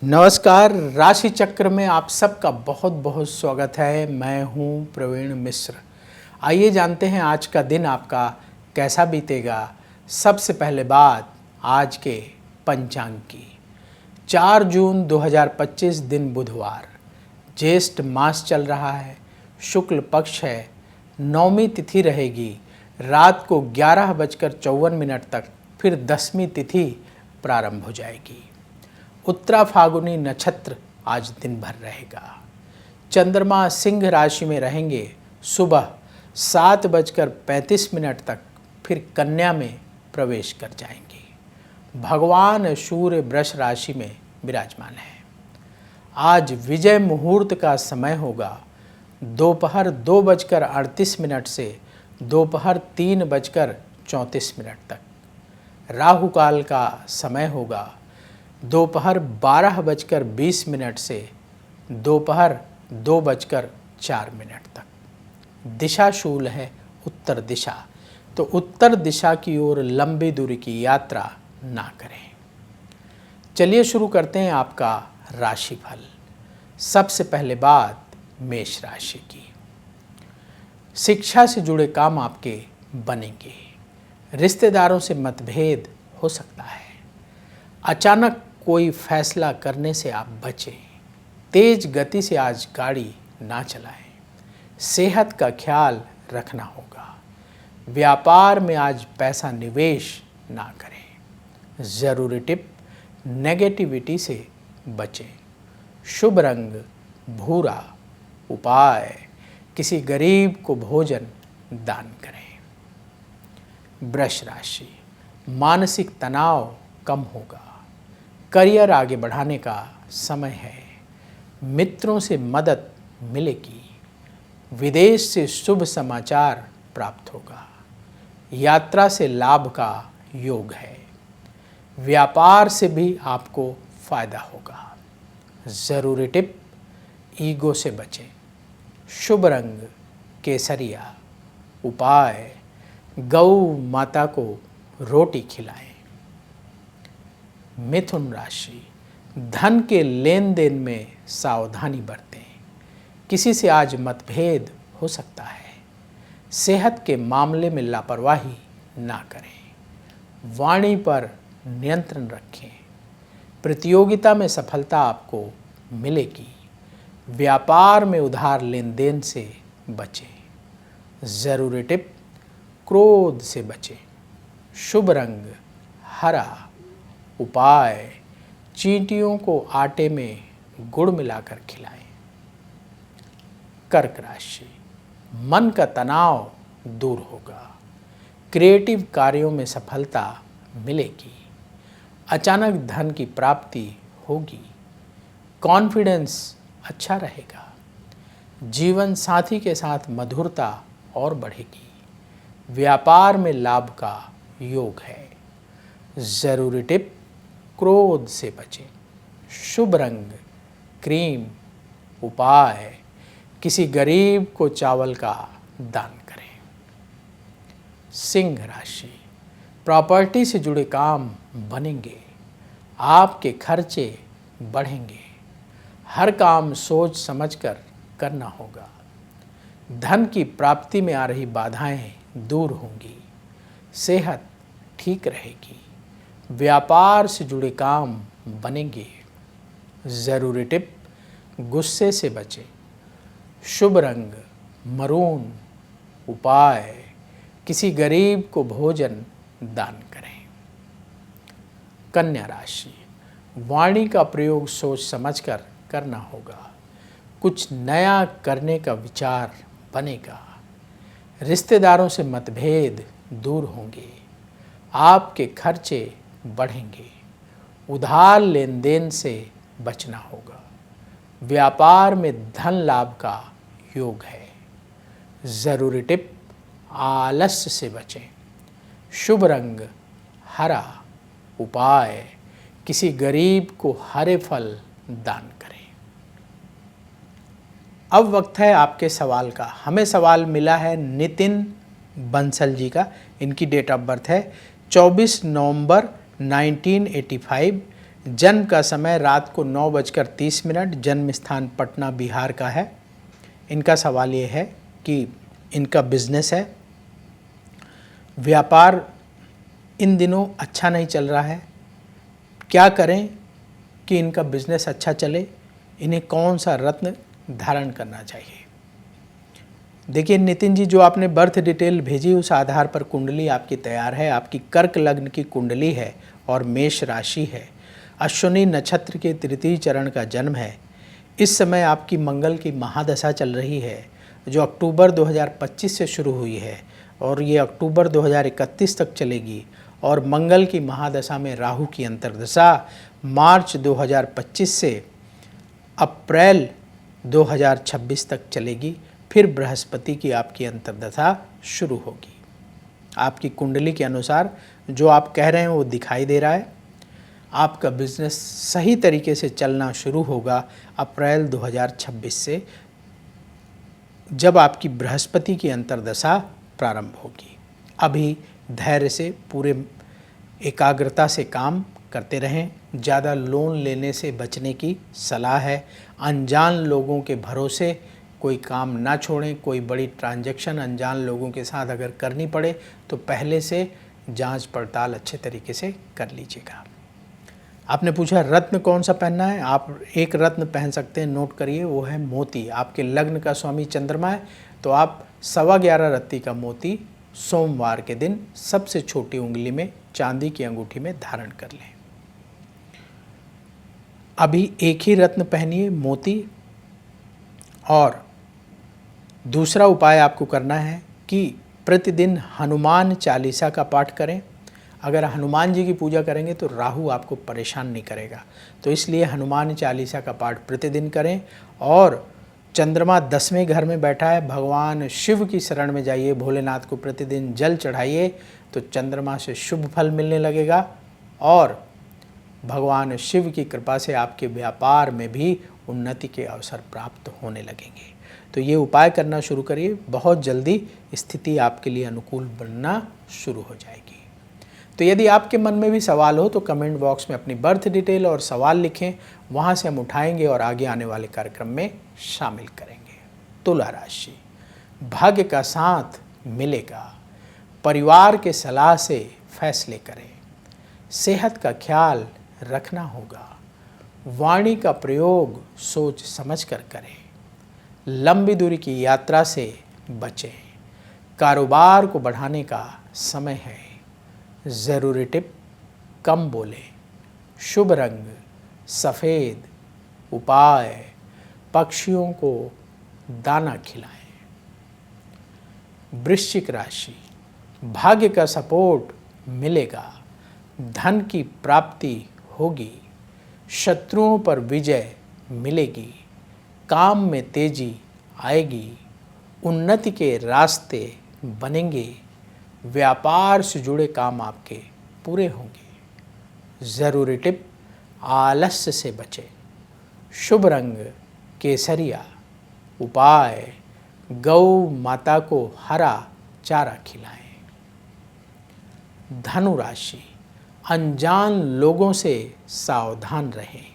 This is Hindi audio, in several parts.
नमस्कार। राशि चक्र में आप सबका बहुत बहुत स्वागत है। मैं हूं प्रवीण मिश्र। आइए जानते हैं आज का दिन आपका कैसा बीतेगा। सबसे पहले बात आज के पंचांग की। 4 जून 2025 दिन बुधवार, ज्येष्ठ मास चल रहा है, शुक्ल पक्ष है, नौमी तिथि रहेगी रात को 11:54 तक, फिर 10वीं तिथि प्रारंभ हो जाएगी। उत्तरा फागुनी नक्षत्र आज दिन भर रहेगा। चंद्रमा सिंह राशि में रहेंगे सुबह 7:35 तक, फिर कन्या में प्रवेश कर जाएंगे। भगवान सूर्य वृष राशि में विराजमान है। आज विजय मुहूर्त का समय होगा दोपहर 2:38 से दोपहर 3:34 तक। राहु काल का समय होगा दोपहर 12:20 से दोपहर 2:04 तक। दिशा शूल है उत्तर दिशा, तो उत्तर दिशा की ओर लंबी दूरी की यात्रा ना करें। चलिए शुरू करते हैं आपका राशिफल। सबसे पहले बात मेष राशि की। शिक्षा से जुड़े काम आपके बनेंगे। रिश्तेदारों से मतभेद हो सकता है। अचानक कोई फैसला करने से आप बचें। तेज गति से आज गाड़ी ना चलाएं। सेहत का ख्याल रखना होगा। व्यापार में आज पैसा निवेश ना करें। ज़रूरी टिप, नेगेटिविटी से बचें। शुभ रंग भूरा। उपाय, किसी गरीब को भोजन दान करें। वृष राशि, मानसिक तनाव कम होगा। करियर आगे बढ़ाने का समय है। मित्रों से मदद मिलेगी। विदेश से शुभ समाचार प्राप्त होगा। यात्रा से लाभ का योग है। व्यापार से भी आपको फायदा होगा। ज़रूरी टिप, ईगो से बचें। शुभ रंग केसरिया। उपाय, गौ माता को रोटी खिलाएं। मिथुन राशि, धन के लेन देन में सावधानी बरतें। किसी से आज मतभेद हो सकता है। सेहत के मामले में लापरवाही ना करें। वाणी पर नियंत्रण रखें। प्रतियोगिता में सफलता आपको मिलेगी। व्यापार में उधार लेन देन से बचें। ज़रूरी टिप, क्रोध से बचें। शुभ रंग हरा। उपाय, चींटियों को आटे में गुड़ मिलाकर खिलाएं। कर्क राशि, मन का तनाव दूर होगा। क्रिएटिव कार्यों में सफलता मिलेगी। अचानक धन की प्राप्ति होगी। कॉन्फिडेंस अच्छा रहेगा। जीवन साथी के साथ मधुरता और बढ़ेगी। व्यापार में लाभ का योग है। ज़रूरी टिप, क्रोध से बचें। शुभ रंग क्रीम। उपाय, किसी गरीब को चावल का दान करें। सिंह राशि, प्रॉपर्टी से जुड़े काम बनेंगे। आपके खर्चे बढ़ेंगे। हर काम सोच समझकर करना होगा। धन की प्राप्ति में आ रही बाधाएं दूर होंगी। सेहत ठीक रहेगी। व्यापार से जुड़े काम बनेंगे। ज़रूरी टिप, गुस्से से बचें। शुभ रंग मरून। उपाय, किसी गरीब को भोजन दान करें। कन्या राशि, वाणी का प्रयोग सोच समझकर करना होगा। कुछ नया करने का विचार बनेगा। रिश्तेदारों से मतभेद दूर होंगे। आपके खर्चे बढ़ेंगे। उधार लेन देन से बचना होगा। व्यापार में धन लाभ का योग है। ज़रूरी टिप, आलस्य से बचें। शुभ रंग हरा। उपाय, किसी गरीब को हरे फल दान करें। अब वक्त है आपके सवाल का। हमें सवाल मिला है नितिन बंसल जी का। इनकी डेट ऑफ बर्थ है 24 नवंबर 1985, जन्म का समय रात को 9:30, जन्म स्थान पटना बिहार का है। इनका सवाल ये है कि इनका बिजनेस है, व्यापार इन दिनों अच्छा नहीं चल रहा है, क्या करें कि इनका बिजनेस अच्छा चले, इन्हें कौन सा रत्न धारण करना चाहिए। देखिए नितिन जी, जो आपने बर्थ डिटेल भेजी उस आधार पर कुंडली आपकी तैयार है। आपकी कर्क लग्न की कुंडली है और मेष राशि है, अश्विनी नक्षत्र के तृतीय चरण का जन्म है। इस समय आपकी मंगल की महादशा चल रही है, जो अक्टूबर 2025 से शुरू हुई है और ये अक्टूबर 2031 तक चलेगी। और मंगल की महादशा में राहु की अंतर्दशा मार्च 2025 से अप्रैल 2026 तक चलेगी। फिर बृहस्पति की आपकी अंतर्दशा शुरू होगी। आपकी कुंडली के अनुसार जो आप कह रहे हैं वो दिखाई दे रहा है। आपका बिजनेस सही तरीके से चलना शुरू होगा अप्रैल 2026 से, जब आपकी बृहस्पति की अंतर्दशा प्रारंभ होगी। अभी धैर्य से, पूरे एकाग्रता से काम करते रहें। ज़्यादा लोन लेने से बचने की सलाह है। अनजान लोगों के भरोसे कोई काम ना छोड़ें। कोई बड़ी ट्रांजैक्शन अनजान लोगों के साथ अगर करनी पड़े तो पहले से जांच पड़ताल अच्छे तरीके से कर लीजिएगा। आपने पूछा रत्न कौन सा पहनना है। आप एक रत्न पहन सकते हैं, नोट करिए, वो है मोती। आपके लग्न का स्वामी चंद्रमा है तो आप 11.25 रत्ती का मोती सोमवार के दिन सबसे छोटी उंगली में चांदी की अंगूठी में धारण कर लें। अभी एक ही रत्न पहनिए, मोती। और दूसरा उपाय आपको करना है कि प्रतिदिन हनुमान चालीसा का पाठ करें। अगर हनुमान जी की पूजा करेंगे तो राहु आपको परेशान नहीं करेगा, तो इसलिए हनुमान चालीसा का पाठ प्रतिदिन करें। और चंद्रमा 10वें घर में बैठा है, भगवान शिव की शरण में जाइए, भोलेनाथ को प्रतिदिन जल चढ़ाइए तो चंद्रमा से शुभ फल मिलने लगेगा और भगवान शिव की कृपा से आपके व्यापार में भी उन्नति के अवसर प्राप्त होने लगेंगे। तो ये उपाय करना शुरू करिए, बहुत जल्दी स्थिति आपके लिए अनुकूल बनना शुरू हो जाएगी। तो यदि आपके मन में भी सवाल हो तो कमेंट बॉक्स में अपनी बर्थ डिटेल और सवाल लिखें, वहाँ से हम उठाएंगे और आगे आने वाले कार्यक्रम में शामिल करेंगे। तुला राशि, भाग्य का साथ मिलेगा, परिवार के सलाह से फैसले करें, सेहत का ख्याल रखना होगा, वाणी का प्रयोग सोच समझ कर करें, लंबी दूरी की यात्रा से बचें, कारोबार को बढ़ाने का समय है, ज़रूरी टिप कम बोलें, शुभ रंग सफ़ेद, उपाय पक्षियों को दाना खिलाएं। वृश्चिक राशि, भाग्य का सपोर्ट मिलेगा, धन की प्राप्ति होगी, शत्रुओं पर विजय मिलेगी, काम में तेजी आएगी, उन्नति के रास्ते बनेंगे, व्यापार से जुड़े काम आपके पूरे होंगे। ज़रूरी टिप आलस्य से बचें, शुभ रंग केसरिया, उपाय गौ माता को हरा चारा खिलाएं। धनु राशि, अनजान लोगों से सावधान रहें,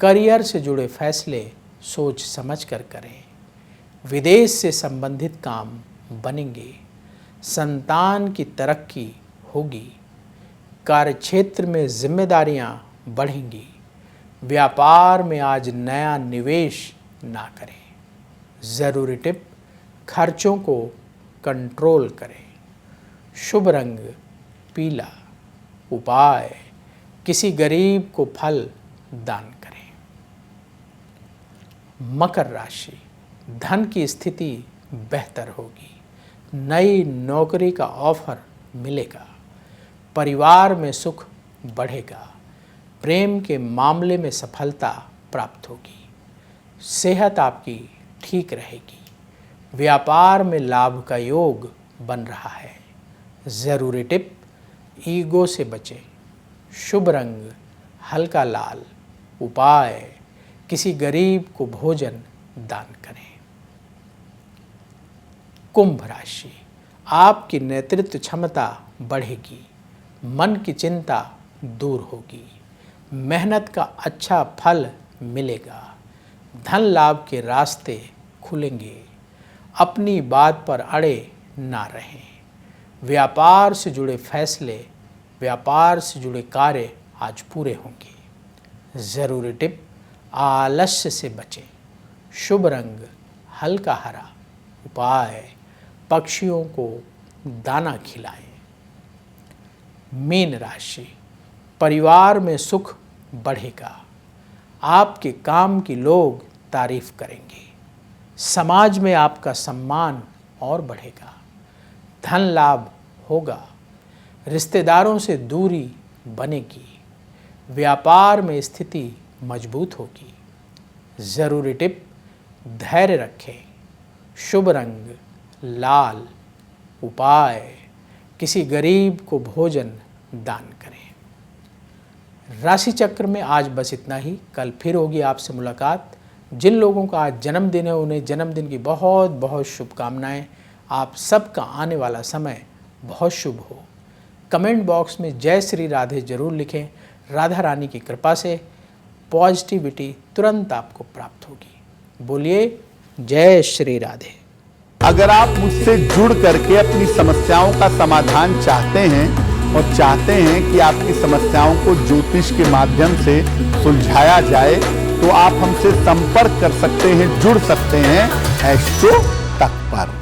करियर से जुड़े फैसले सोच समझ कर करें, विदेश से संबंधित काम बनेंगे, संतान की तरक्की होगी, कार्यक्षेत्र में जिम्मेदारियां बढ़ेंगी, व्यापार में आज नया निवेश ना करें। ज़रूरी टिप खर्चों को कंट्रोल करें, शुभ रंग पीला, उपाय किसी गरीब को फल दान करें। मकर राशि, धन की स्थिति बेहतर होगी, नई नौकरी का ऑफर मिलेगा, परिवार में सुख बढ़ेगा, प्रेम के मामले में सफलता प्राप्त होगी, सेहत आपकी ठीक रहेगी, व्यापार में लाभ का योग बन रहा है। ज़रूरी टिप ईगो से बचें, शुभ रंग हल्का लाल, उपाय किसी गरीब को भोजन दान करें। कुंभ राशि, आपकी नेतृत्व क्षमता बढ़ेगी, मन की चिंता दूर होगी, मेहनत का अच्छा फल मिलेगा। धन लाभ के रास्ते खुलेंगे। अपनी बात पर अड़े ना रहें। व्यापार से जुड़े फैसले, व्यापार से जुड़े कार्य आज पूरे होंगे। ज़रूरी टिप, आलस्य से बचें। शुभ रंग हल्का हरा। उपाय, पक्षियों को दाना खिलाएं। मीन राशि, परिवार में सुख बढ़ेगा। आपके काम की लोग तारीफ करेंगे। समाज में आपका सम्मान और बढ़ेगा। धन लाभ होगा। रिश्तेदारों से दूरी बनेगी। व्यापार में स्थिति मजबूत होगी। ज़रूरी टिप, धैर्य रखें। शुभ रंग लाल। उपाय, किसी गरीब को भोजन दान करें। राशि चक्र में आज बस इतना ही। कल फिर होगी आपसे मुलाकात। जिन लोगों का आज जन्मदिन है उन्हें जन्मदिन की बहुत बहुत शुभकामनाएं। आप सबका आने वाला समय बहुत शुभ हो। कमेंट बॉक्स में जय श्री राधे जरूर लिखें। राधा रानी की कृपा से पॉजिटिविटी तुरंत आपको प्राप्त होगी। बोलिए जय श्री राधे। अगर आप मुझसे जुड़ करके अपनी समस्याओं का समाधान चाहते हैं और चाहते हैं कि आपकी समस्याओं को ज्योतिष के माध्यम से सुलझाया जाए, तो आप हमसे संपर्क कर सकते हैं, जुड़ सकते हैं एस्ट्रो तक पर।